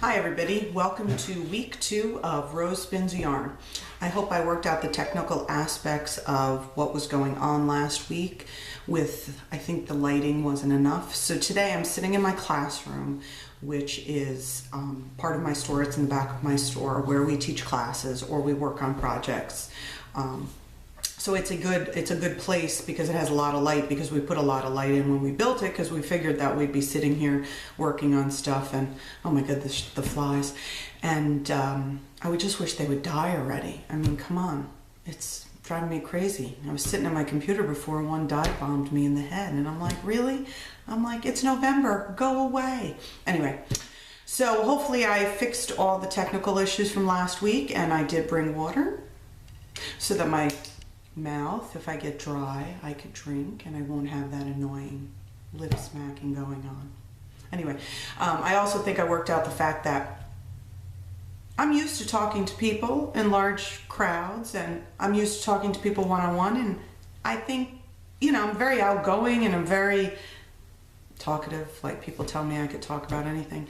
Hi everybody, welcome to week 2 of Rose Spins a Yarn. I hope I worked out the technical aspects of what was going on last week with, I think the lighting wasn't enough. So today I'm sitting in my classroom, which is part of my store. It's in the back of my store where we teach classes or we work on projects. So it's a good place because it has a lot of light, because we put a lot of light in when we built it, because we figured that we'd be sitting here working on stuff and oh my goodness, the flies. And I would just wish they would die already. I mean, come on, it's driving me crazy. I was sitting at my computer before and one dive bombed me in the head and I'm like, really? I'm like, it's November, go away. Anyway, so hopefully I fixed all the technical issues from last week, and I did bring water so that my mouth, if I get dry, I could drink and I won't have that annoying lip smacking going on. Anyway, I also think I worked out the fact that I'm used to talking to people in large crowds, and I'm used to talking to people one-on-one, and I think, you know, I'm very outgoing and I'm very talkative. Like, people tell me I could talk about anything.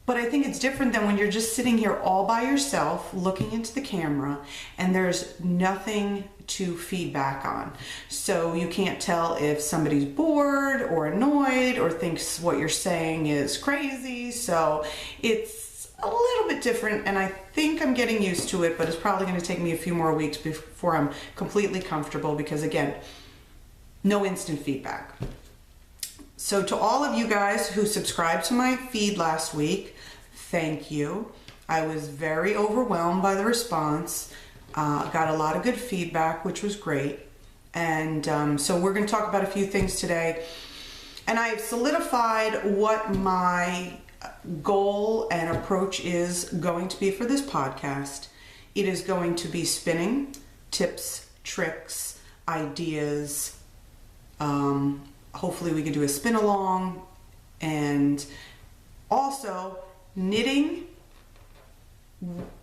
But I think it's different than when you're just sitting here all by yourself looking into the camera and there's nothing to feedback on. So you can't tell if somebody's bored or annoyed or thinks what you're saying is crazy. So it's a little bit different, and I think I'm getting used to it, but it's probably going to take me a few more weeks before I'm completely comfortable, because again, no instant feedback. So to all of you guys who subscribed to my feed last week, thank you. I was very overwhelmed by the response. Got a lot of good feedback, which was great. And so we're going to talk about a few things today. And I've solidified what my goal and approach is going to be for this podcast. It is going to be spinning, tips, tricks, ideas. Hopefully we can do a spin along, and also knitting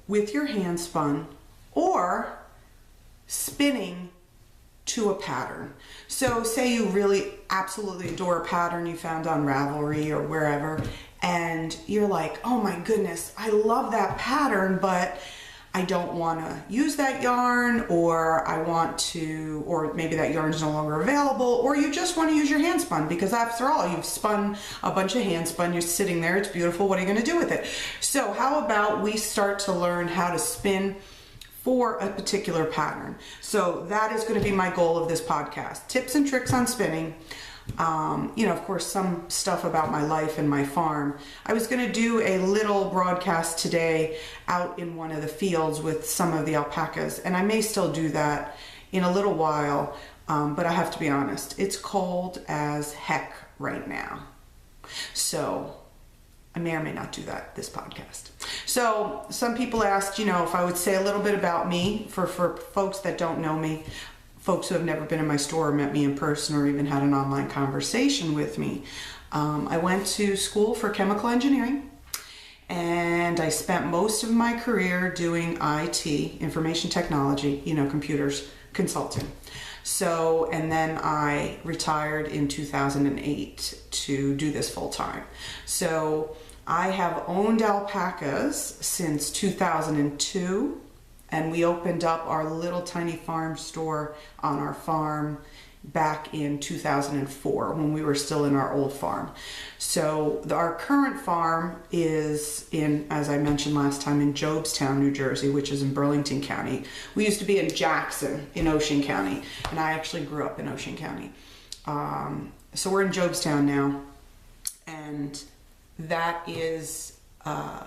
with your hand spun or spinning to a pattern. So say you really absolutely adore a pattern you found on Ravelry or wherever, and you're like, oh my goodness, I love that pattern, but I don't want to use that yarn, or I want to, or maybe that yarn is no longer available, or you just want to use your hand spun because after all, you've spun a bunch of hand spun, you're sitting there, it's beautiful, what are you going to do with it? So how about we start to learn how to spin for a particular pattern? So that is going to be my goal of this podcast. Tips and tricks on spinning. You know, of course, some stuff about my life and my farm. I was going to do a little broadcast today out in one of the fields with some of the alpacas, and I may still do that in a little while, but I have to be honest, it's cold as heck right now. So I may or may not do that this podcast. So some people asked, you know, if I would say a little bit about me for folks that don't know me. Folks who have never been in my store or met me in person or even had an online conversation with me. I went to school for chemical engineering, and I spent most of my career doing IT, information technology, you know, computers, consulting. So, and then I retired in 2008 to do this full time. So I have owned alpacas since 2002. And we opened up our little tiny farm store on our farm back in 2004 when we were still in our old farm. So our current farm is in, as I mentioned last time, in Jobestown, New Jersey, which is in Burlington County. We used to be in Jackson in Ocean County, and I actually grew up in Ocean County. So we're in Jobestown now, and that is,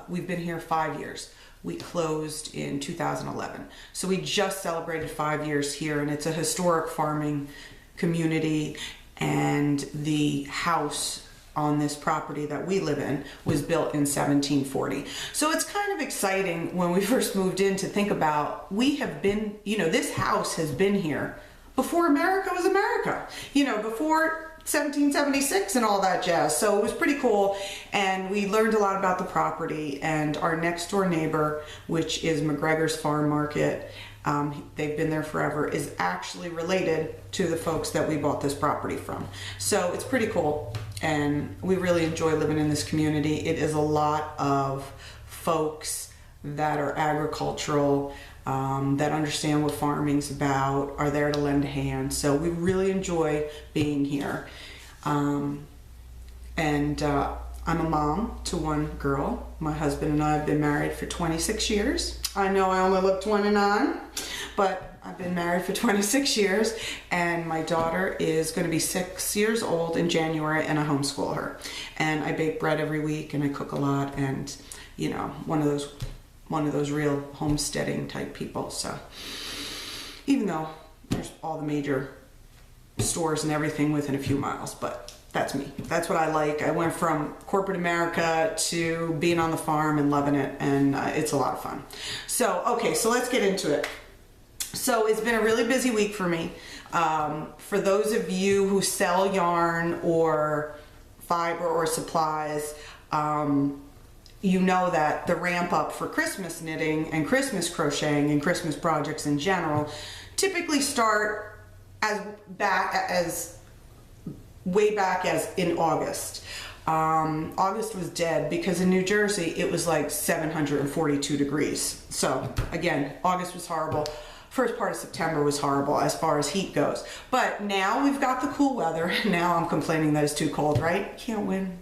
we've been here 5 years. We closed in 2011. So we just celebrated 5 years here, and it's a historic farming community, and the house on this property that we live in was built in 1740. So it's kind of exciting when we first moved in to think about, we have been, you know, this house has been here before America was America, you know, before 1776 and all that jazz. So it was pretty cool, and we learned a lot about the property. And our next door neighbor, which is McGregor's Farm Market, they've been there forever, is actually related to the folks that we bought this property from. So it's pretty cool. and we really enjoy living in this community. It is a lot of folks that are agricultural, that understand what farming's about, are there to lend a hand. So we really enjoy being here. I'm a mom to one girl. My husband and I have been married for 26 years. I know I only look 29, but I've been married for 26 years, and my daughter is going to be 6 years old in January, and I homeschool her. And I bake bread every week, and I cook a lot, and you know, one of those real homesteading type people. So even though there's all the major stores and everything within a few miles, but that's me. That's what I like. I went from corporate America to being on the farm and loving it, and it's a lot of fun. So, okay, so let's get into it. So it's been a really busy week for me. For those of you who sell yarn or fiber or supplies, you know that the ramp up for Christmas knitting and Christmas crocheting and Christmas projects in general typically start way back as in August. August was dead because in New Jersey it was like 742 degrees. So again, August was horrible. First part of September was horrible as far as heat goes. But now we've got the cool weather. Now I'm complaining that it's too cold, right? You can't win.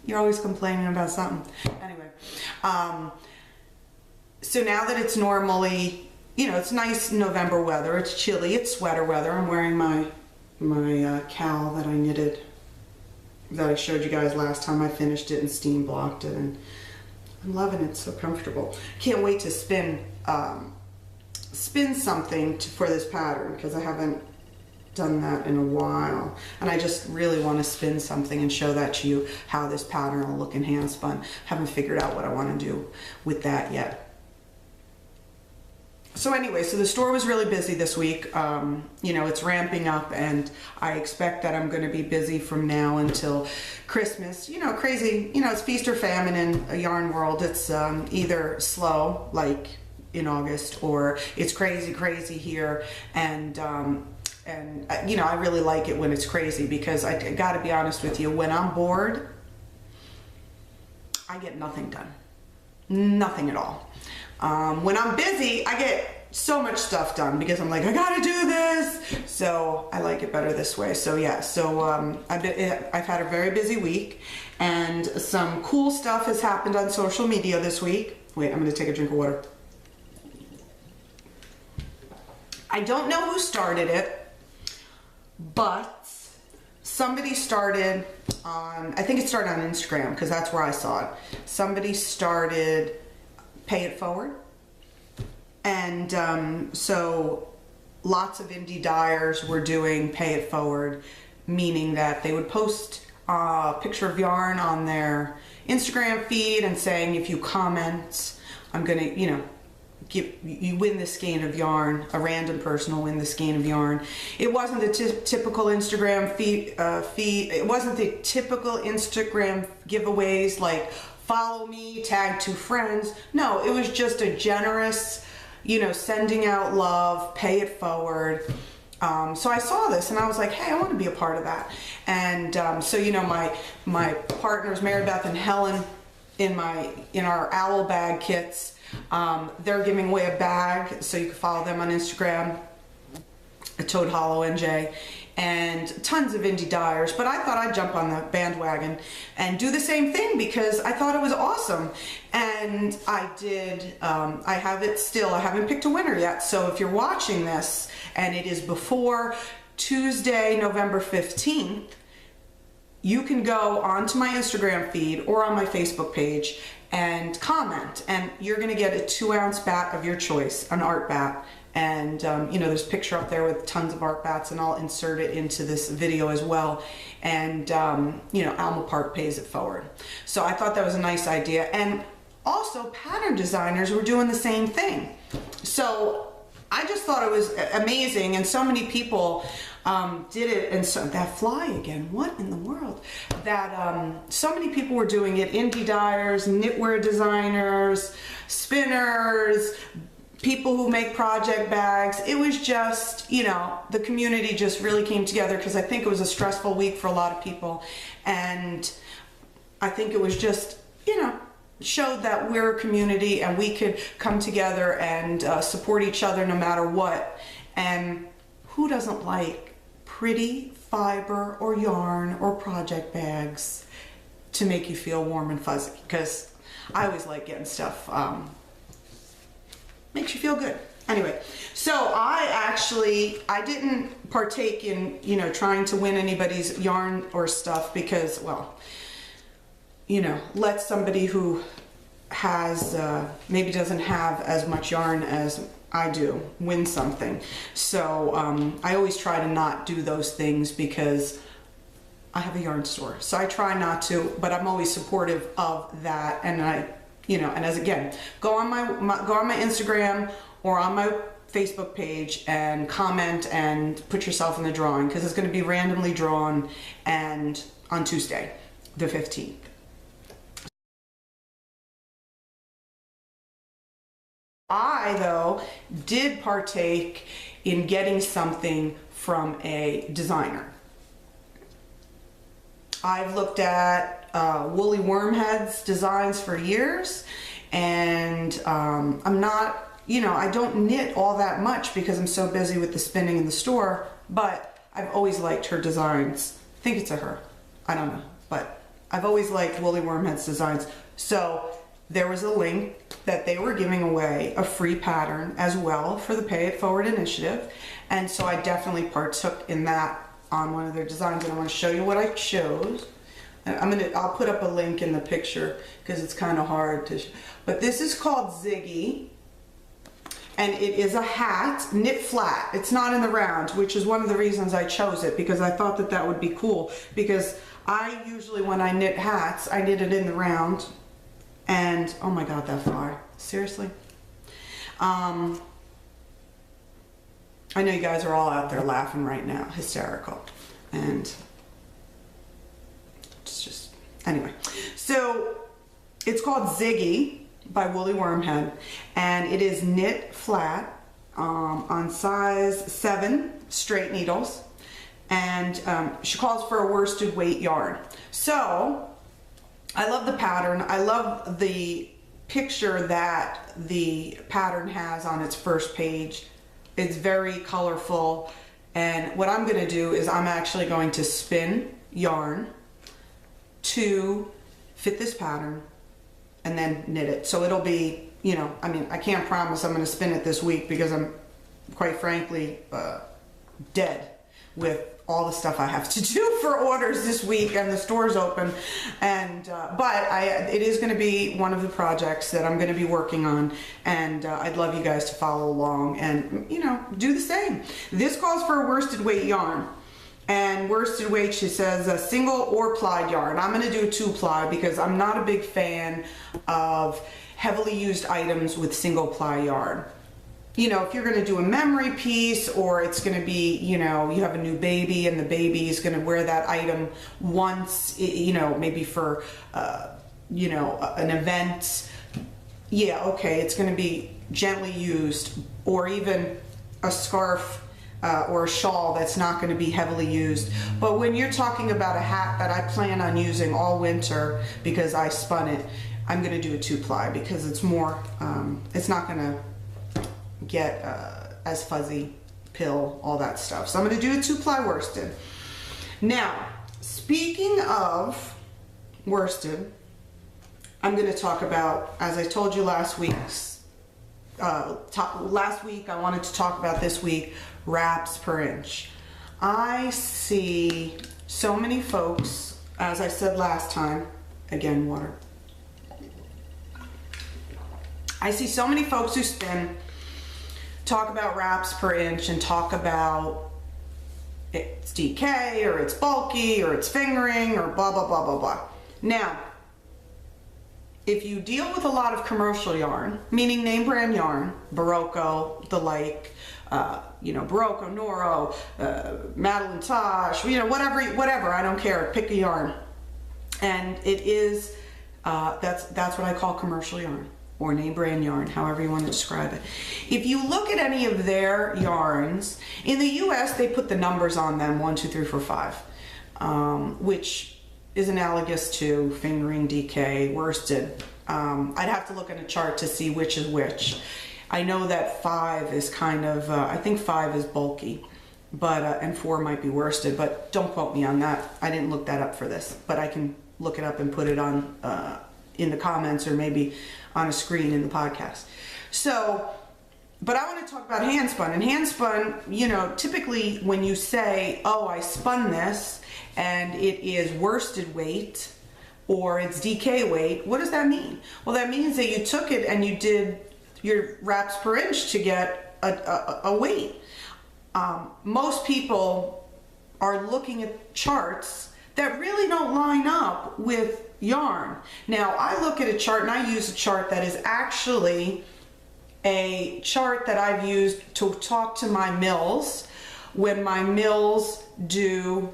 You're always complaining about something. Anyway, so now that it's normally, you know, it's nice November weather. It's chilly. It's sweater weather. I'm wearing my cowl that I knitted, that I showed you guys last time I finished it and steam blocked it, and I'm loving it. It's so comfortable. Can't wait to spin something for this pattern, because I haven't done that in a while, and I just really want to spin something and show that to you, how this pattern will look in hand spun. Haven't figured out what I want to do with that yet. So anyway, so the store was really busy this week. You know, it's ramping up, and I expect that I'm going to be busy from now until Christmas. You know, crazy, you know, it's feast or famine in a yarn world. It's either slow, like in August, or it's crazy here, and you know, I really like it when it's crazy, because I got to be honest with you, when I'm bored, I get nothing done. Nothing at all. When I'm busy, I get so much stuff done, because I'm like, I gotta do this. So I like it better this way. So yeah, so I've had a very busy week, and some cool stuff has happened on social media this week. Wait, I'm gonna take a drink of water. I don't know who started it, but somebody started on, I think it started on Instagram, because that's where I saw it. Somebody started Pay It Forward. And so lots of indie dyers were doing Pay It Forward, meaning that they would post a picture of yarn on their Instagram feed and saying, if you comment, I'm gonna, you know, you win this skein of yarn. A random person will win the skein of yarn. It wasn't the typical Instagram feed. It wasn't the typical Instagram giveaways like follow me, tag 2 friends. No, it was just a generous, you know, sending out love, pay it forward. So I saw this and I was like, hey, I want to be a part of that. And so, you know, my partners, Mary Beth and Helen, in our owl bag kits, they're giving away a bag, so you can follow them on Instagram, Toad Hollow NJ, and tons of indie dyers. But I thought I'd jump on the bandwagon and do the same thing, because I thought it was awesome. And I did. I have it still. I haven't picked a winner yet. So if you're watching this and it is before Tuesday, November 15th, you can go onto my Instagram feed or on my Facebook page and comment, and you're going to get a 2-ounce bat of your choice, an art bat. And you know, there's a picture up there with tons of art bats, and I'll insert it into this video as well. And you know, Alma Park pays it forward. So I thought that was a nice idea. And also pattern designers were doing the same thing. So I just thought it was amazing, and so many people did it. And so that fly again, what in the world? That so many people were doing it. Indie dyers, knitwear designers, spinners, people who make project bags. It was just, you know, the community just really came together because I think it was a stressful week for a lot of people. And I think it was just, you know, showed that we're a community and we could come together and support each other no matter what. And who doesn't like pretty fiber or yarn or project bags to make you feel warm and fuzzy? Because I always like getting stuff, makes you feel good. Anyway, so I didn't partake in, you know, trying to win anybody's yarn or stuff because, well, you know, let somebody who has, maybe doesn't have as much yarn as I do win something. So I always try to not do those things because I have a yarn store. So I try not to, but I'm always supportive of that. And I, you know, and as again, go on my Instagram or on my Facebook page and comment and put yourself in the drawing because it's going to be randomly drawn and on Tuesday, the 15th. I, though, did partake in getting something from a designer. I've looked at Woolly Wormhead's designs for years, and I'm not, you know, I don't knit all that much because I'm so busy with the spinning in the store, but I've always liked her designs. I think it's a her. I don't know, but I've always liked Woolly Wormhead's designs. So there was a link that they were giving away a free pattern as well for the Pay It Forward initiative. And so I definitely partook in that on one of their designs, and I want to show you what I chose. And I'll put up a link in the picture because it's kind of hard to, but this is called Ziggy, and it is a hat knit flat. It's not in the round, which is one of the reasons I chose it, because I thought that that would be cool, because I usually, when I knit hats, I knit it in the round. And oh my God, that fly, seriously. I know you guys are all out there laughing right now, hysterical. And it's just, anyway. So it's called Ziggy by Woolly Wormhead, and it is knit flat on size 7 straight needles. And she calls for a worsted weight yarn. So I love the pattern. I love the picture that the pattern has on its first page. It's very colorful, and what I'm going to do is I'm actually going to spin yarn to fit this pattern and then knit it. So it'll be, you know, I mean, I can't promise I'm going to spin it this week because I'm quite frankly dead with all the stuff I have to do for orders this week, and the store's open. And but it is going to be one of the projects that I'm going to be working on, and I'd love you guys to follow along and, you know, do the same. This calls for a worsted weight yarn, and worsted weight, she says, a single or plied yarn. I'm going to do a 2-ply because I'm not a big fan of heavily used items with single ply yarn. You know, if you're going to do a memory piece, or it's going to be, you know, you have a new baby and the baby is going to wear that item once, you know, maybe for, you know, an event. Yeah, okay, it's going to be gently used, or even a scarf or a shawl that's not going to be heavily used. But when you're talking about a hat that I plan on using all winter because I spun it, I'm going to do a 2-ply because it's more, it's not going to get as fuzzy, pill, all that stuff. So I'm going to do a 2-ply worsted. Now, speaking of worsted, I'm going to talk about, as I told you last week, I wanted to talk about this week, wraps per inch. I see so many folks, as I said last time, again, water. I see so many folks who spin, talk about wraps per inch and talk about it's DK or it's bulky or it's fingering or blah, blah, blah, blah, blah. Now, if you deal with a lot of commercial yarn, meaning name brand yarn, Barocco, the like, you know, Barocco, Noro, Madeline Tosh, you know, whatever, I don't care, pick a yarn. And it is, that's what I call commercial yarn. or name brand yarn, however you want to describe it. If you look at any of their yarns, in the US they put the numbers on them, 1, 2, 3, 4, 5, which is analogous to fingering, DK, worsted. I'd have to look at a chart to see which is which. I know that 5 is kind of, I think 5 is bulky, but and 4 might be worsted, but don't quote me on that. I didn't look that up for this, but I can look it up and put it on in the comments or maybe on a screen in the podcast. So, but I want to talk about hand spun. And hand spun, you know, typically when you say, oh, I spun this and it is worsted weight or it's DK weight, what does that mean? Well, that means that you took it and you did your wraps per inch to get a weight. Most people are looking at charts that really don't line up with yarn. Now, I look at a chart and I use a chart that is actually a chart that I've used to talk to my mills when my mills do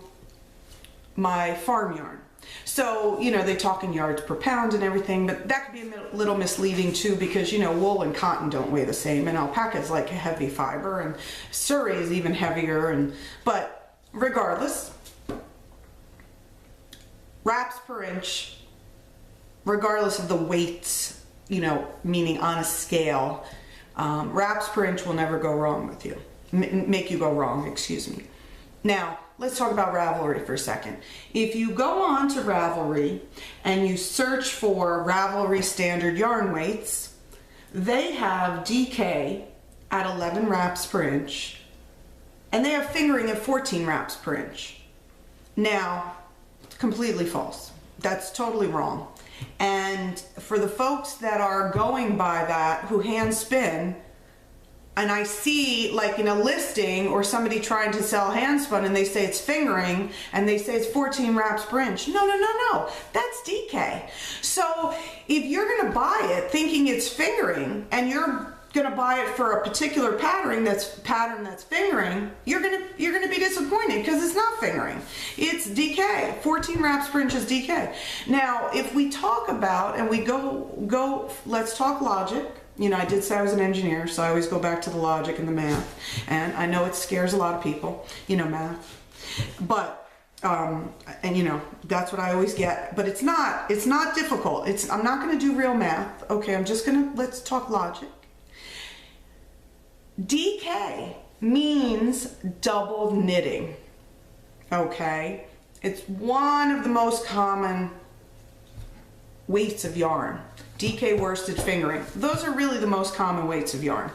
my farm yarn. So, you know, they talk in yards per pound and everything, but that could be a little misleading too, because, you know, wool and cotton don't weigh the same, and alpaca is like a heavy fiber, and Surrey is even heavier, but regardless, wraps per inch, regardless of the weights, you know, meaning on a scale, wraps per inch will never go wrong with you, make you go wrong, excuse me. Now, let's talk about Ravelry for a second. If you go on to Ravelry and you search for Ravelry standard yarn weights, they have DK at 11 wraps per inch, and they have fingering at 14 wraps per inch. Now, completely false. That's totally wrong. And for the folks that are going by that, who hand spin, and I see like in a listing or somebody trying to sell hand spun and they say it's fingering and they say it's 14 wraps per inch. No, that's DK. So if you're gonna buy it thinking it's fingering and you're gonna buy it for a particular pattern that's fingering, you're gonna be disappointed because it's not fingering. It's DK. 14 wraps per inch is DK. Now, if we talk about and we go, let's talk logic. You know, I did say I was an engineer, so I always go back to the logic and the math. And I know it scares a lot of people, you know, math. But, and you know, that's what I always get. But it's not difficult. I'm not going to do real math. Okay, let's talk logic. DK means double knitting. Okay? It's one of the most common weights of yarn. DK worsted fingering. Those are really the most common weights of yarn.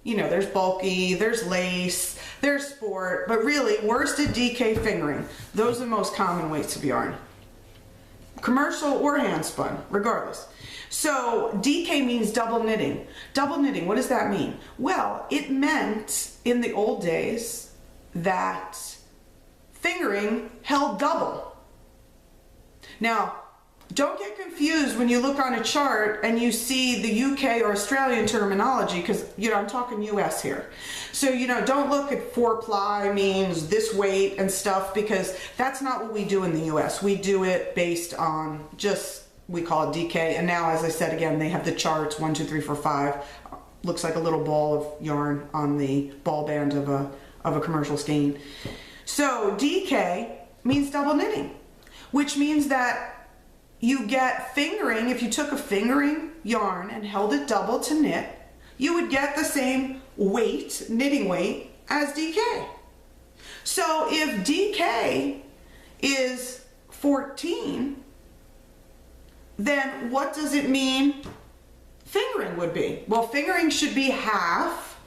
You know, there's bulky, there's lace, there's sport, but really worsted DK fingering. Those are the most common weights of yarn. Commercial or hand spun, regardless. So DK means double knitting. Double knitting, what does that mean? Well, it meant in the old days that fingering held double. Now, don't get confused when you look on a chart and you see the UK or Australian terminology, because, you know, I'm talking US here. So, you know, don't look at 4-ply means this weight and stuff, because that's not what we do in the US. We do it based on just, we call it DK. And now, as I said again, they have the charts 1, 2, 3, 4, 5. Looks like a little ball of yarn on the ball band of a commercial skein. So DK means double knitting, which means that you get fingering. If you took a fingering yarn and held it double to knit, you would get the same weight, knitting weight, as DK. So if DK is 14, then what does it mean fingering would be? Well, fingering should be half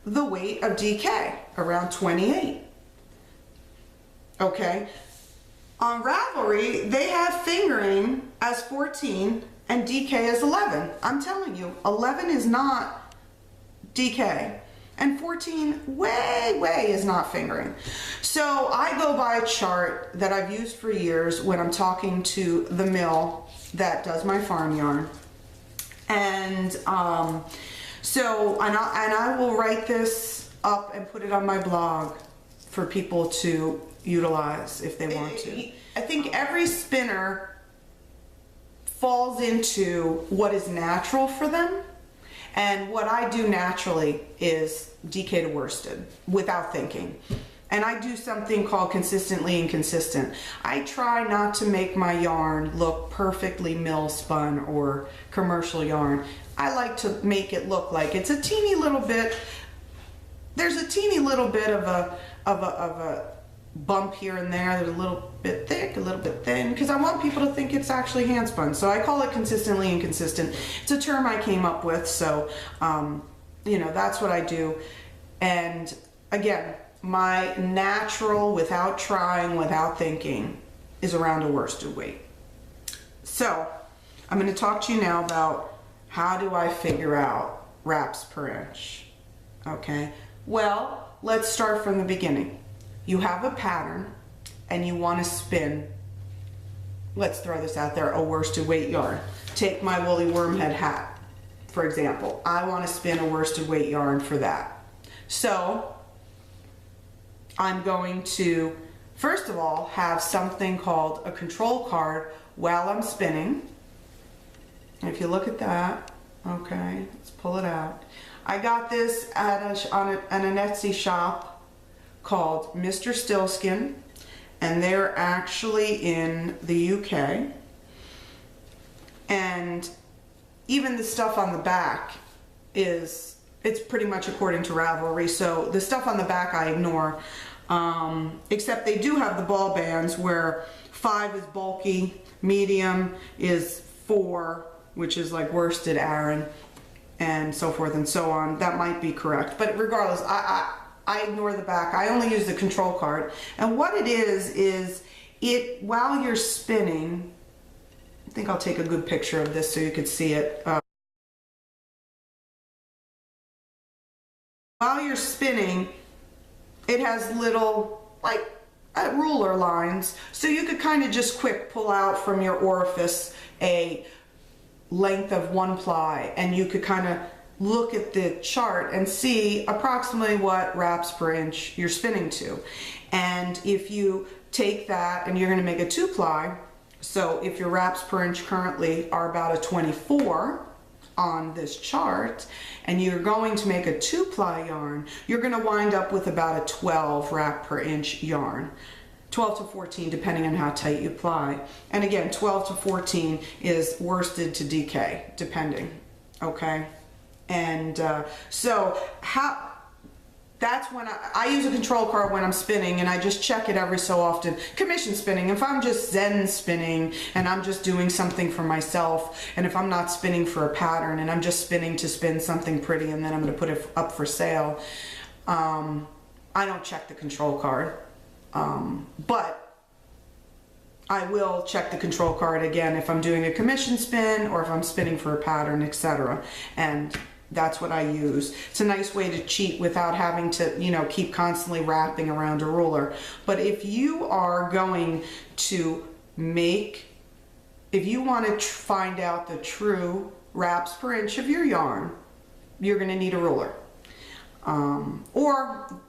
the weight of DK, around 28. Okay? On Ravelry, they have fingering as 14 and DK as 11. I'm telling you, 11 is not DK, and 14 way is not fingering. So I go by a chart that I've used for years when I'm talking to the mill that does my farm yarn. And so I will write this up and put it on my blog for people to utilize if they want to. I think every spinner falls into what is natural for them. And what I do naturally is DK to worsted without thinking. And I do something called consistently inconsistent. I try not to make my yarn look perfectly mill spun or commercial yarn. I like to make it look like it's a teeny little bit, there's a teeny little bit of a bump here and there. There's a little bit thick, a little bit thin, because I want people to think it's actually hand spun. So I call it consistently inconsistent. It's a term I came up with, so you know, that's what I do. And again, my natural, without trying, without thinking, is around a worsted weight. So I'm going to talk to you now about how do I figure out wraps per inch. Okay, well, let's start from the beginning. You have a pattern and you want to spin, let's throw this out there, a worsted weight yarn. Take my woolly wormhead hat, for example. I want to spin a worsted weight yarn for that. So I'm going to, first of all, have something called a control card while I'm spinning. And if you look at that, okay, let's pull it out. I got this at an Etsy shop called Mr. Stillskin, and they're actually in the UK. And even the stuff on the back it's pretty much according to Ravelry. So the stuff on the back I ignore, except they do have the ball bands where 5 is bulky, medium is 4, which is like worsted Aran, and so forth and so on. That might be correct, but regardless, I ignore the back. I only use the control card. And what it is it, while you're spinning, I think I'll take a good picture of this so you could see it. While you're spinning, it has little, like, ruler lines. So you could kind of just quick pull out from your orifice a length of 1 ply, and you could kind of look at the chart and see approximately what wraps per inch you're spinning to. And if you take that and you're going to make a 2 ply, so if your wraps per inch currently are about a 24 on this chart, and you're going to make a 2 ply yarn, you're going to wind up with about a 12 wrap per inch yarn. 12 to 14 depending on how tight you ply. And again, 12 to 14 is worsted to DK depending, okay? And so that's when I use a control card when I'm spinning, and I just check it every so often. Commission spinning, if I'm just zen spinning and I'm just doing something for myself, and if I'm not spinning for a pattern and I'm just spinning to spin something pretty and then I'm going to put it up for sale, I don't check the control card. But I will check the control card again if I'm doing a commission spin or if I'm spinning for a pattern, etc. And that's what I use. It's a nice way to cheat without having to, you know, keep constantly wrapping around a ruler. But if you are going to make, if you want to find out the true wraps per inch of your yarn, you're going to need a ruler. Or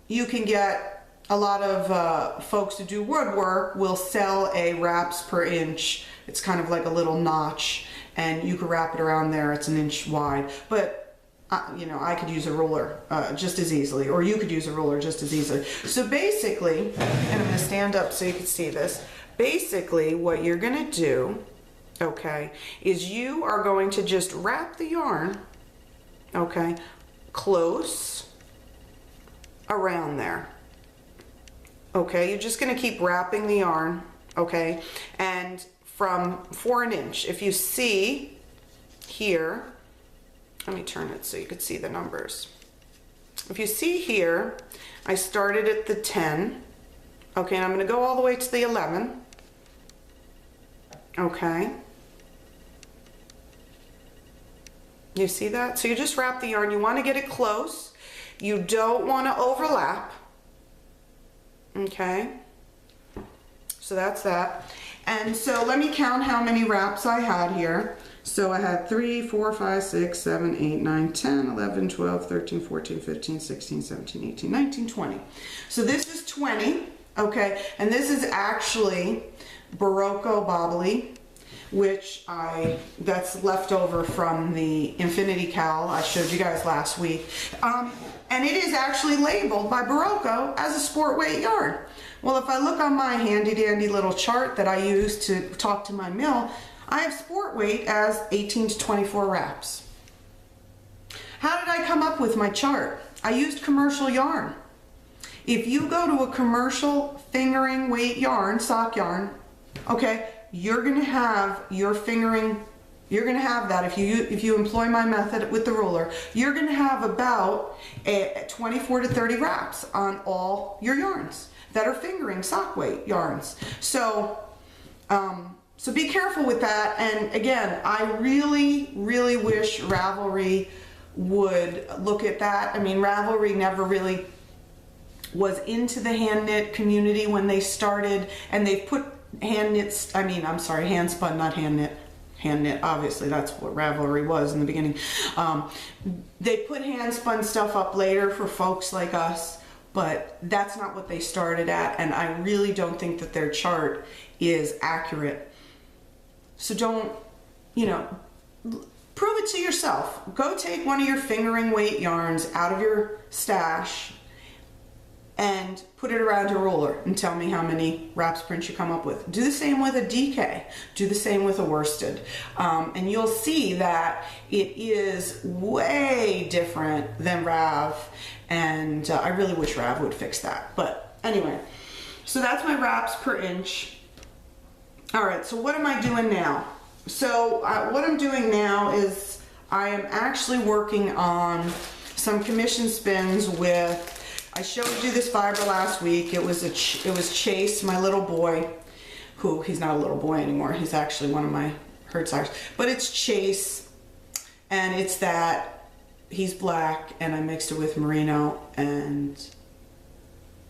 you can get, a lot of folks who do woodwork will sell a wraps per inch. It's kind of like a little notch, and you could wrap it around there. It's 1 inch wide, but you know, I could use a ruler just as easily, or you could use a ruler just as easily. So basically, and I'm going to stand up so you can see this. Basically, what you're going to do, okay, is you are going to just wrap the yarn, okay, close around there. Okay, you're just going to keep wrapping the yarn, okay, and from 4 an inch. If you see here, let me turn it so you can see the numbers. If you see here, I started at the 10, okay, and I'm going to go all the way to the 11, okay. You see that? So you just wrap the yarn. You want to get it close. You don't want to overlap. Okay, so that's that. And so let me count how many wraps I had here. So I had 3, 4, 5, 6, 7, 8, 9, 10, 11, 12, 13, 14, 15, 16, 17, 18, 19, 20. So this is 20, okay, and this is actually Barocco Bobbly. which that's left over from the Infinity Cowl I showed you guys last week. And it is actually labeled by Barocco as a sport weight yarn. Well, if I look on my handy dandy little chart that I use to talk to my mill, I have sport weight as 18 to 24 wraps. How did I come up with my chart? I used commercial yarn. If you go to a commercial fingering weight yarn, sock yarn, okay, you're gonna have your fingering, you're gonna have that, if you employ my method with the ruler, you're gonna have about 24 to 30 wraps on all your yarns that are fingering sock weight yarns. So, so be careful with that. And again, I really, really wish Ravelry would look at that. I mean, Ravelry never really was into the hand knit community when they started, and they've put hand spun, not hand knit. Hand knit, obviously, that's what Ravelry was in the beginning. They put hand spun stuff up later for folks like us, but that's not what they started at, and I really don't think that their chart is accurate. So don't, prove it to yourself. Go take one of your fingering weight yarns out of your stash and put it around your ruler and tell me how many wraps prints you come up with. Do the same with a DK. Do the same with a worsted. And you'll see that it is way different than Rav, and I really wish Rav would fix that. But anyway, so that's my wraps per inch. All right, so what am I doing now? So what I'm doing now is I am actually working on some commission spins with, I showed you this fiber last week. It was Chase, my little boy, who, he's not a little boy anymore. He's actually one of my herd sires. But it's Chase, and it's that he's black, and I mixed it with merino and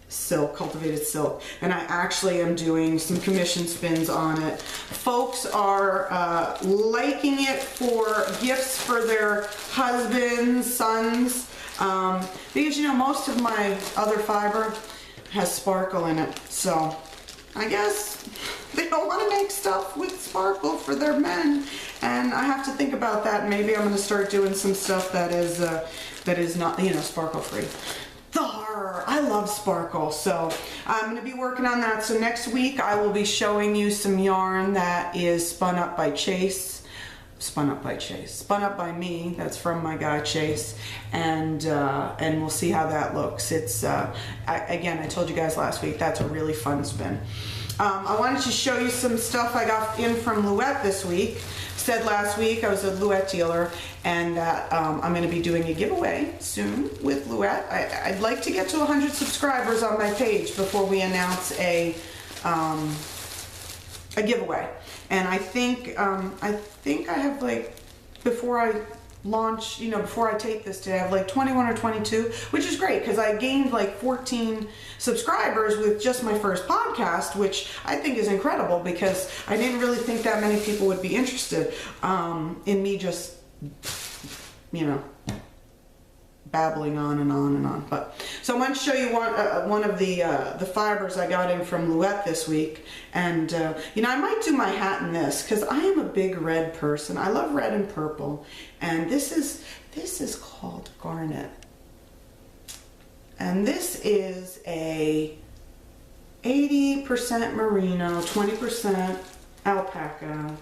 silk, cultivated silk, and I actually am doing some commission spins on it. Folks are liking it for gifts for their husbands, sons, because most of my other fiber has sparkle in it, so I guess they don't want to make stuff with sparkle for their men, and I have to think about that. Maybe I'm going to start doing some stuff that is not, sparkle free. I love sparkle, so I'm going to be working on that. So next week I will be showing you some yarn that is spun up by me. That's from my guy Chase, and we'll see how that looks. It's again, I told you guys last week, that's a really fun spin. I wanted to show you some stuff I got in from Louette this week. Said last week I was a Louette dealer, and that I'm going to be doing a giveaway soon with Louette. I'd like to get to 100 subscribers on my page before we announce a giveaway. And I think I have, like, before I launch, before I tape this today, I have like 21 or 22, which is great because I gained like 14 subscribers with just my first podcast, which I think is incredible because I didn't really think that many people would be interested in me just, babbling on and on and on. But so I'm going to show you one of the fibers I got in from Louette this week, and I might do my hat in this because I am a big red person. I love red and purple, and this is called Garnet, and this is a 80% merino, 20% alpaca.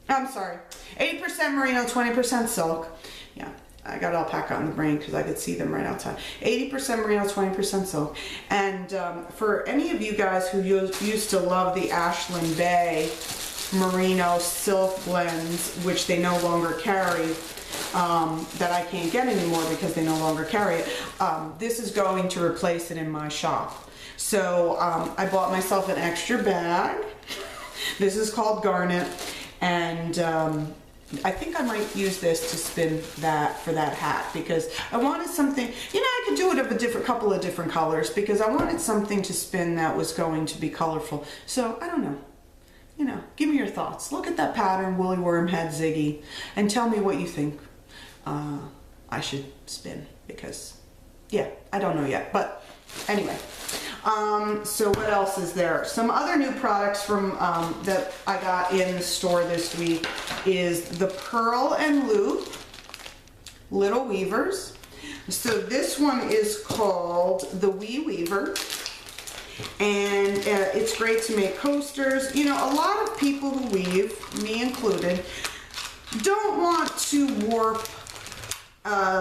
I'm sorry, 80% merino, 20% silk. Yeah. I got alpaca on the brain because I could see them right outside. 80% merino, 20% silk. And for any of you guys who used to love the Ashland Bay merino silk blends, which they no longer carry, that I can't get anymore because they no longer carry it, this is going to replace it in my shop. So I bought myself an extra bag. This is called Garnet, and I think I might use this to spin that for that hat because I wanted something, I could do it of a couple of different colors because I wanted something to spin that was going to be colorful. So I don't know, give me your thoughts. Look at that pattern, Woolly Wormhead Ziggy, and tell me what you think I should spin because, yeah, I don't know yet. But anyway, So what else is there? Some other new products from that I got in the store this week is the Pearl and Loop Little Weavers. So this one is called the Wee Weaver, and it's great to make coasters. You know, a lot of people who weave, me included, don't want to warp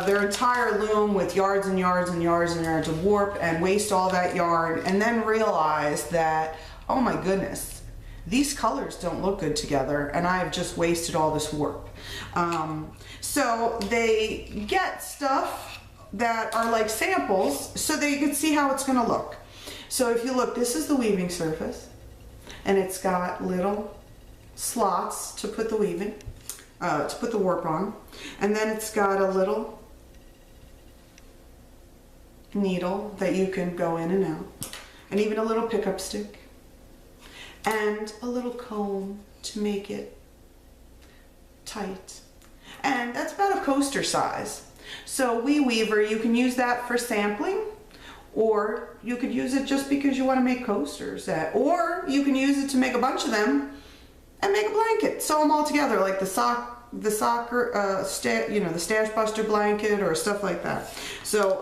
their entire loom with yards and yards and yards and yards of warp and waste all that yarn and then realize that, oh my goodness, these colors don't look good together and I have just wasted all this warp. So they get stuff that are like samples so that you can see how it's going to look. So if you look, this is the weaving surface and it's got little slots to put the weaving, to put the warp on, and then it's got a little needle that you can go in and out, and even a little pickup stick, and a little comb to make it tight. And that's about a coaster size. So Wee Weaver, you can use that for sampling, or you could use it just because you want to make coasters, or you can use it to make a bunch of them and make a blanket. Sew them all together like the soccer, the Stash Buster blanket or stuff like that. So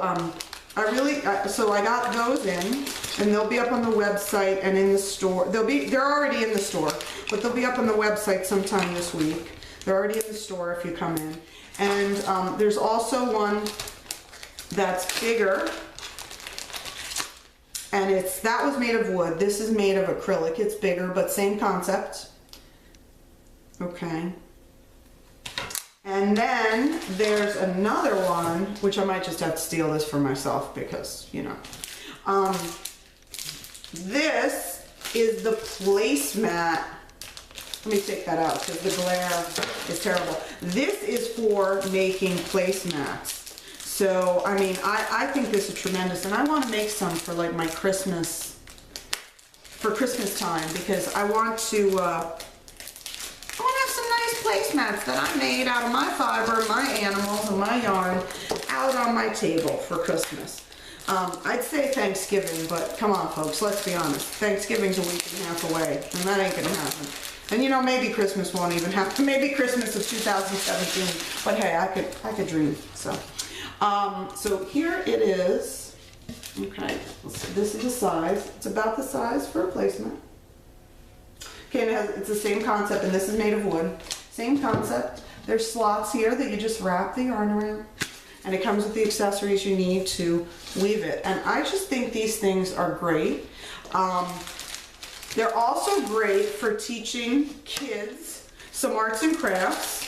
so I got those in, and they'll be up on the website and in the store. They're already in the store, but they'll be up on the website sometime this week. They're already in the store if you come in. And there's also one that's bigger, and that was made of wood. This is made of acrylic. It's bigger, but same concept. Okay. And then there's another one, which I might just have to steal this for myself because, you know. This is the placemat. Let me take that out because the glare is terrible. This is for making placemats. So, I mean, I think this is tremendous, and I want to make some for like my Christmas time, because I want to have some nice placemats that I made out of my fiber, my animals, and my yarn out on my table for Christmas. I'd say Thanksgiving, but come on folks, let's be honest. Thanksgiving's a week and a half away, and that ain't gonna happen. And you know, maybe Christmas won't even happen. Maybe Christmas of 2017. But hey, I could dream. So, so here it is. Okay, so this is the size. It's about the size for a placemat. Okay, and it's the same concept, and this is made of wood. Same concept. There's slots here that you just wrap the yarn around, and it comes with the accessories you need to weave it. And I just think these things are great. They're also great for teaching kids some arts and crafts.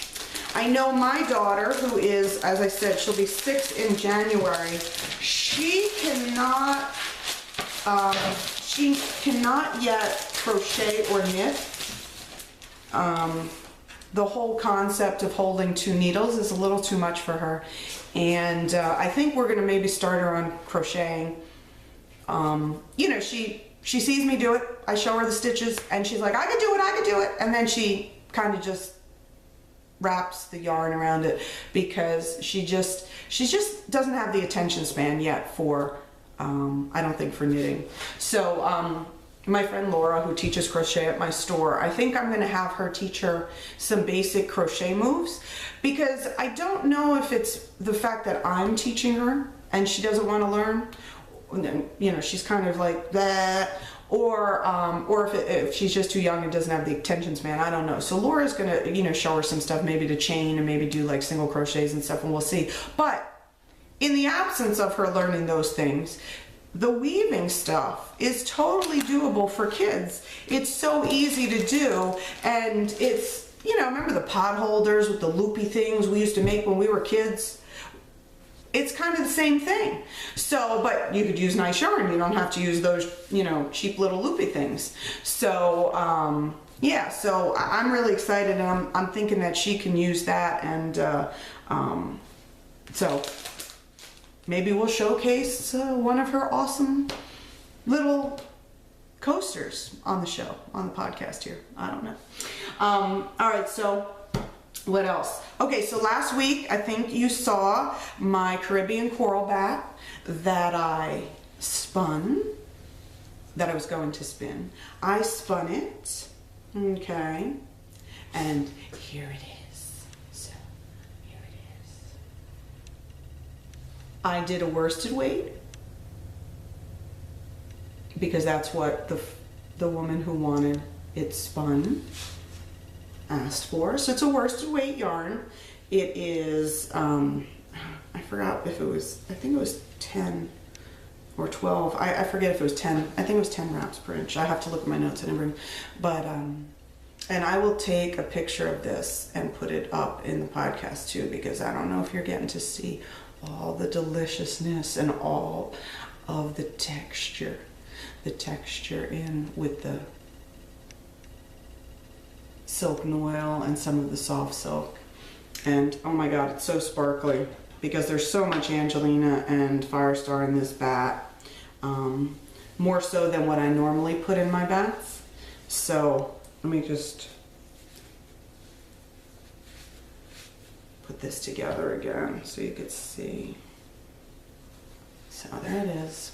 I know my daughter, who is, as I said, she'll be 6 in January. She cannot yet crochet or knit. The whole concept of holding 2 needles is a little too much for her. And I think we're gonna maybe start her on crocheting. You know, she sees me do it, I show her the stitches, and she's like, I could do it, and then she kind of just wraps the yarn around it because she just doesn't have the attention span yet for, I don't think, for knitting. So my friend Laura, who teaches crochet at my store, I think I'm gonna have her teach her some basic crochet moves, because I don't know if it's the fact that I'm teaching her and she doesn't want to learn, you know, she's kind of like that, or if she's just too young and doesn't have the attention span, I don't know. So Laura's gonna, you know, show her some stuff, maybe to chain and maybe do like single crochets and stuff, and we'll see. But in the absence of her learning those things, the weaving stuff is totally doable for kids. It's so easy to do, and it's, you know, remember the pot holders with the loopy things we used to make when we were kids? It's kind of the same thing. So, but you could use nice yarn. You don't have to use those, you know, cheap little loopy things. So, yeah, so I'm really excited, and I'm thinking that she can use that, and so maybe we'll showcase one of her awesome little coasters on the show, on the podcast here. I don't know. All right, so what else? Okay, so last week I think you saw my Caribbean coral bat that I spun that I was going to spin. I spun it, okay, and here it is. So here it is. I did a worsted weight because that's what the woman who wanted it spun asked for. So it's a worsted weight yarn. It is, I forgot if it was, I think it was 10 or 12. I forget if it was 10. I think it was 10 wraps per inch. I have to look at my notes. I didn't bring, but, and I will take a picture of this and put it up in the podcast too, because I don't know if you're getting to see all the deliciousness and all of the texture in with the silk noil and some of the soft silk. And oh my god, it's so sparkly because there's so much Angelina and Firestar in this bat, more so than what I normally put in my bats. So let me just put this together again so you could see. So there it is.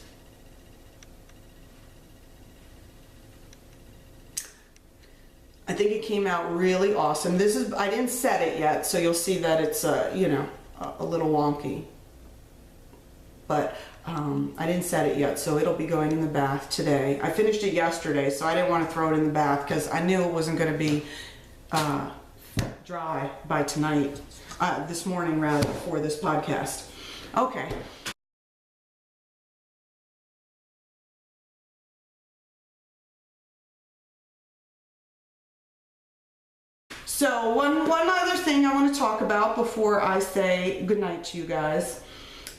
I think it came out really awesome. This is, I didn't set it yet, so you'll see that it's, you know, a little wonky. But I didn't set it yet, so it'll be going in the bath today. I finished it yesterday, so I didn't want to throw it in the bath because I knew it wasn't going to be dry by tonight, this morning rather, for this podcast. Okay. So one other thing I want to talk about before I say goodnight to you guys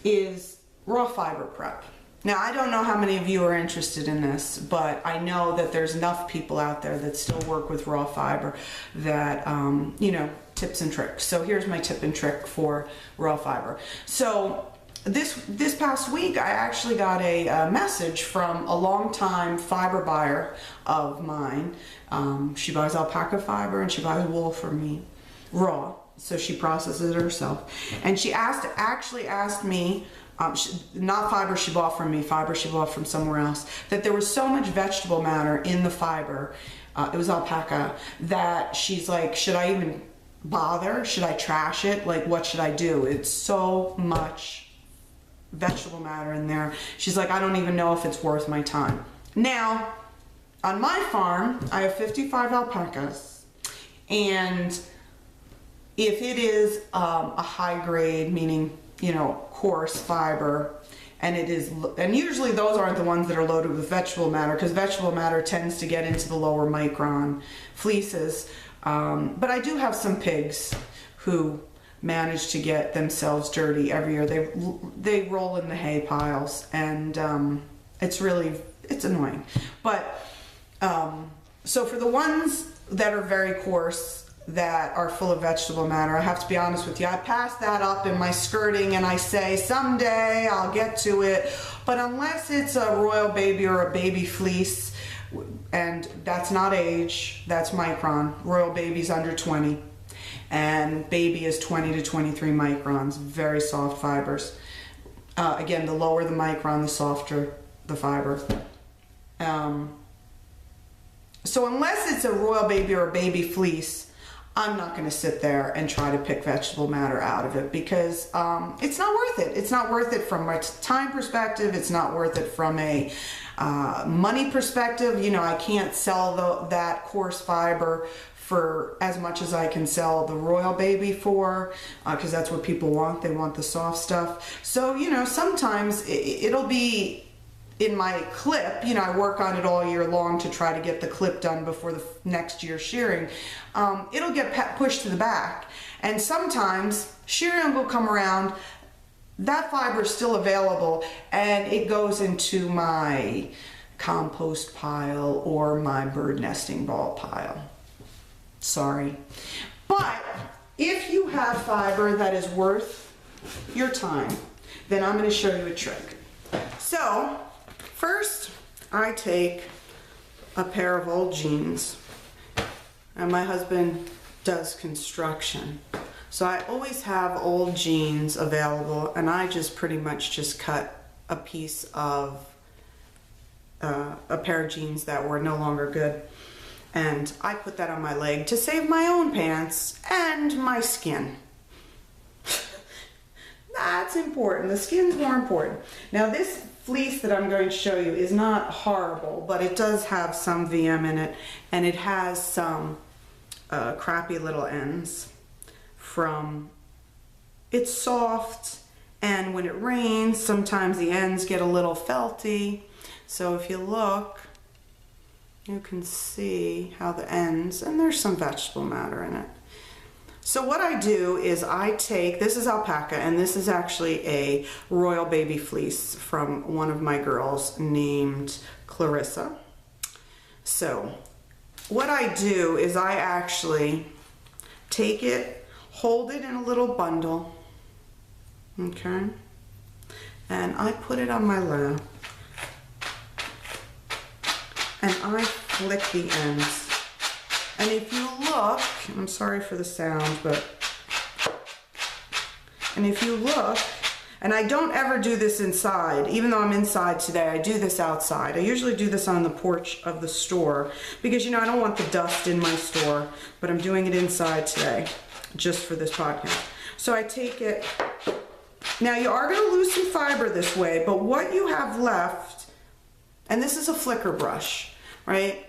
is raw fiber prep. Now, I don't know how many of you are interested in this, but I know that there's enough people out there that still work with raw fiber that, you know, tips and tricks. So here's my tip and trick for raw fiber. So this past week, I actually got a message from a longtime fiber buyer of mine. She buys alpaca fiber and she buys wool from me, raw. So she processes it herself. And she actually asked me, not fiber she bought from me, fiber she bought from somewhere else, that there was so much vegetable matter in the fiber, it was alpaca, that she's like, should I even bother? Should I trash it? Like, what should I do? It's so much vegetable matter in there. She's like, I don't even know if it's worth my time. Now, on my farm, I have 55 alpacas, and if it is a high grade, meaning, you know, coarse fiber, and it is, and usually those aren't the ones that are loaded with vegetable matter, because vegetable matter tends to get into the lower micron fleeces. But I do have some pigs who manage to get themselves dirty every year. They roll in the hay piles, and it's annoying. But so for the ones that are very coarse, that are full of vegetable matter, I have to be honest with you, I pass that up in my skirting and I say someday I'll get to it. But unless it's a royal baby or a baby fleece, and that's not age, that's micron. Royal baby's under 20 and baby is 20 to 23 microns, very soft fibers. Again, the lower the micron, the softer the fiber. So unless it's a royal baby or a baby fleece, I'm not going to sit there and try to pick vegetable matter out of it, because it's not worth it. It's not worth it from a time perspective. It's not worth it from a money perspective. You know, I can't sell that coarse fiber for as much as I can sell the royal baby for, because that's what people want. They want the soft stuff. So, you know, sometimes it'll be in my clip, you know, I work on it all year long to try to get the clip done before the next year's shearing. It'll get pushed to the back, and sometimes shearing will come around, that fiber is still available, and it goes into my compost pile or my bird nesting ball pile. Sorry. But if you have fiber that is worth your time, then I'm going to show you a trick. So first, I take a pair of old jeans, and my husband does construction, so I always have old jeans available, and I just pretty much just cut a piece of a pair of jeans that were no longer good. And I put that on my leg to save my own pants and my skin. That's important. The skin's more important. Now this fleece that I'm going to show you is not horrible, but it does have some VM in it, and it has some crappy little ends from, it's soft, and when it rains sometimes the ends get a little felty. So if you look, you can see how the ends, and there's some vegetable matter in it. So what I do is I take, this is alpaca, and this is actually a royal baby fleece from one of my girls named Clarissa. So what I do is I actually take it, hold it in a little bundle, okay, and I put it on my lap, and I flick the ends. And if you look, I'm sorry for the sound, but, and if you look, and I don't ever do this inside, even though I'm inside today, I do this outside. I usually do this on the porch of the store because, you know, I don't want the dust in my store, but I'm doing it inside today just for this podcast. So I take it, now you are gonna lose some fiber this way, but what you have left, and this is a flicker brush, right?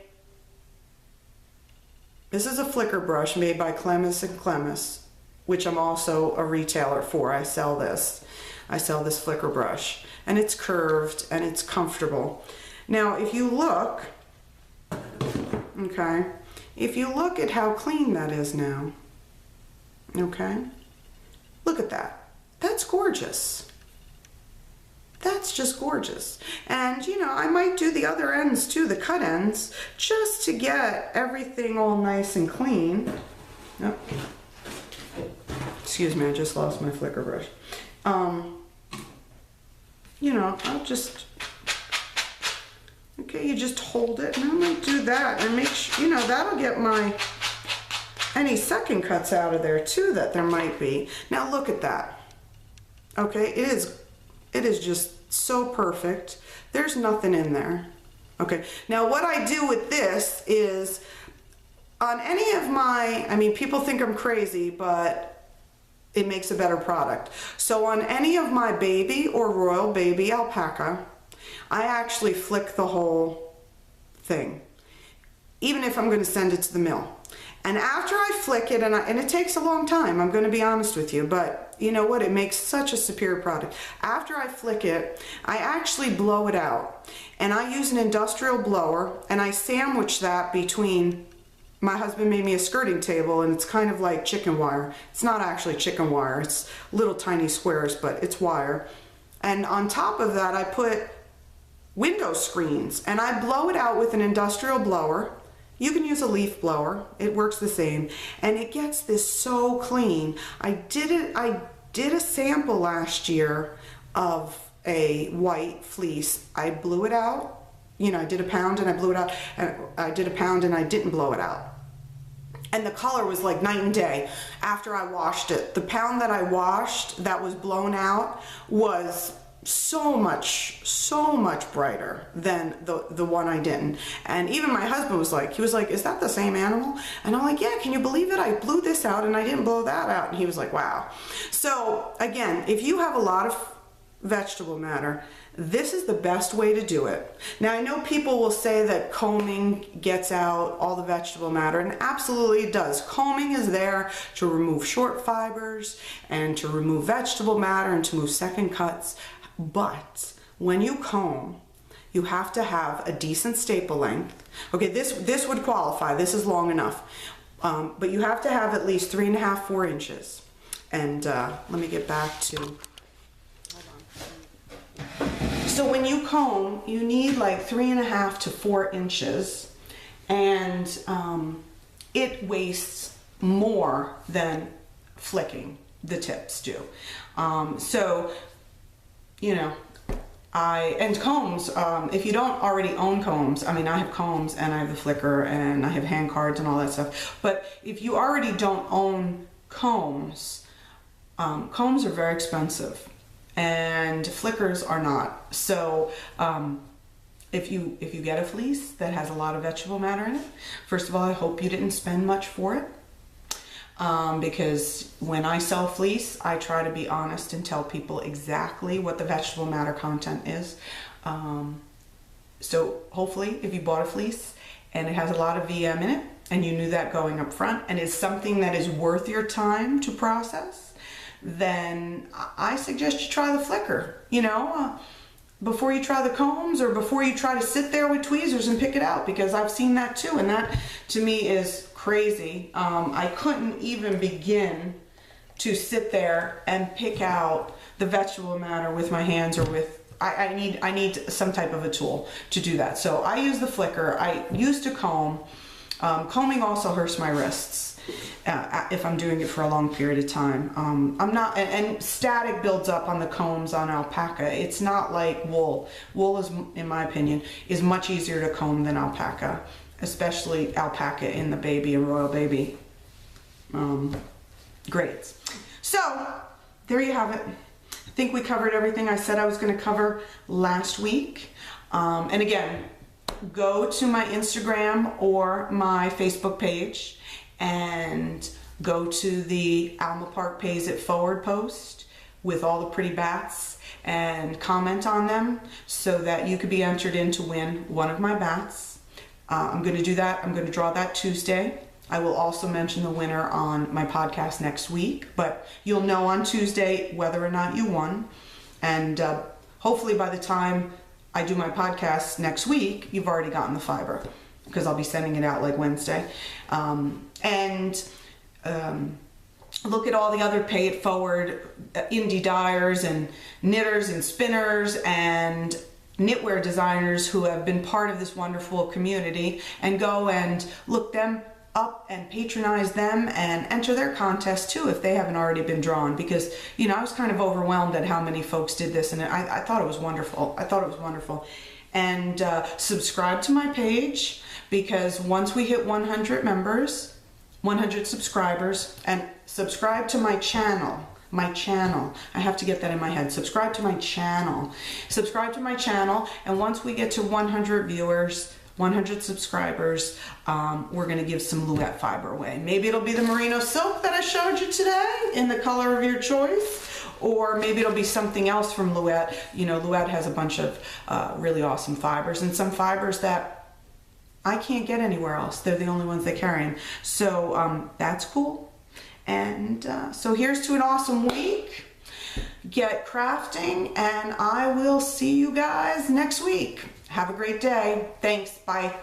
This is a flicker brush made by Clemis and Clemis, which I'm also a retailer for. I sell this flicker brush, and it's curved and it's comfortable. Now, if you look, okay, if you look at how clean that is now, okay, look at that. That's gorgeous. That's just gorgeous. And you know, I might do the other ends too, the cut ends, just to get everything all nice and clean. Oh. Excuse me, I just lost my flicker brush. You know, I'll just, okay, you just hold it, and I might do that and make sure, you know, that'll get any second cuts out of there too that there might be. Now look at that. Okay, it is just so perfect. There's nothing in there. Okay, now what I do with this is on any of my, I mean, people think I'm crazy, but it makes a better product. So on any of my baby or royal baby alpaca, I actually flick the whole thing, even if I'm going to send it to the mill. And after I flick it, and it takes a long time, I'm going to be honest with you, but you know what? It makes such a superior product. After I flick it, I actually blow it out. And I use an industrial blower, and I sandwich that between, my husband made me a skirting table, and it's kind of like chicken wire. It's not actually chicken wire. It's little tiny squares, but it's wire. And on top of that, I put window screens, and I blow it out with an industrial blower. You can use a leaf blower, it works the same, and it gets this so clean. I did a sample last year of a white fleece. I blew it out, you know, I did a pound and I blew it out, and I did a pound and I didn't blow it out. And the color was like night and day after I washed it. The pound that I washed that was blown out was so much brighter than the one I didn't. And even my husband was like, is that the same animal? And I'm like, yeah, can you believe it? I blew this out and I didn't blow that out. And he was like, wow. So again, if you have a lot of vegetable matter, this is the best way to do it. Now I know people will say that combing gets out all the vegetable matter, and absolutely it does. Combing is there to remove short fibers and to remove vegetable matter and to move second cuts. But when you comb, you have to have a decent staple length. Okay, this would qualify. This is long enough. But you have to have at least 3.5, 4 inches. And let me get back to, hold on. So when you comb, you need like 3.5 to 4 inches. And it wastes more than flicking the tips do. So, you know, and combs, if you don't already own combs, I mean, I have combs and I have the flicker and I have hand cards and all that stuff, but if you already don't own combs, combs are very expensive and flickers are not. So if you get a fleece that has a lot of vegetable matter in it, first of all, I hope you didn't spend much for it. Because when I sell fleece, I try to be honest and tell people exactly what the vegetable matter content is. So hopefully if you bought a fleece and it has a lot of VM in it and you knew that going up front and it's something that is worth your time to process, then I suggest you try the flicker, before you try the combs or before you try to sit there with tweezers and pick it out, because I've seen that too, and that to me is crazy. I couldn't even begin to sit there and pick out the vegetable matter with my hands, or with I need some type of a tool to do that. So I use the flicker. I used to comb. Combing also hurts my wrists if I'm doing it for a long period of time. I'm not, and static builds up on the combs on alpaca. It's not like wool. Wool is, in my opinion, is much easier to comb than alpaca, especially alpaca in the baby and royal baby grades. So there you have it. I think we covered everything I said I was going to cover last week. And again, go to my Instagram or my Facebook page and go to the Alma Park Pays It Forward post with all the pretty bats and comment on them so that you could be entered in to win one of my bats. I'm going to do that. I'm going to draw that Tuesday. I will also mention the winner on my podcast next week, but you'll know on Tuesday whether or not you won. And hopefully by the time I do my podcast next week, you've already gotten the fiber, because I'll be sending it out like Wednesday. Look at all the other Pay It Forward indie dyers and knitters and spinners and knitwear designers who have been part of this wonderful community, and go and look them up and patronize them and enter their contest too if they haven't already been drawn, because I was kind of overwhelmed at how many folks did this, and I thought it was wonderful. And subscribe to my page, because once we hit 100 members, 100 subscribers, and subscribe to my channel. I have to get that in my head. Subscribe to my channel, and once we get to 100 viewers, 100 subscribers, we're going to give some Louette fiber away. Maybe it'll be the merino silk that I showed you today in the color of your choice, or maybe it'll be something else from Louette. Louette has a bunch of really awesome fibers, and some fibers that I can't get anywhere else. They're the only ones they carry. So that's cool. And so here's to an awesome week. Get crafting, and I will see you guys next week. Have a great day. Thanks. Bye.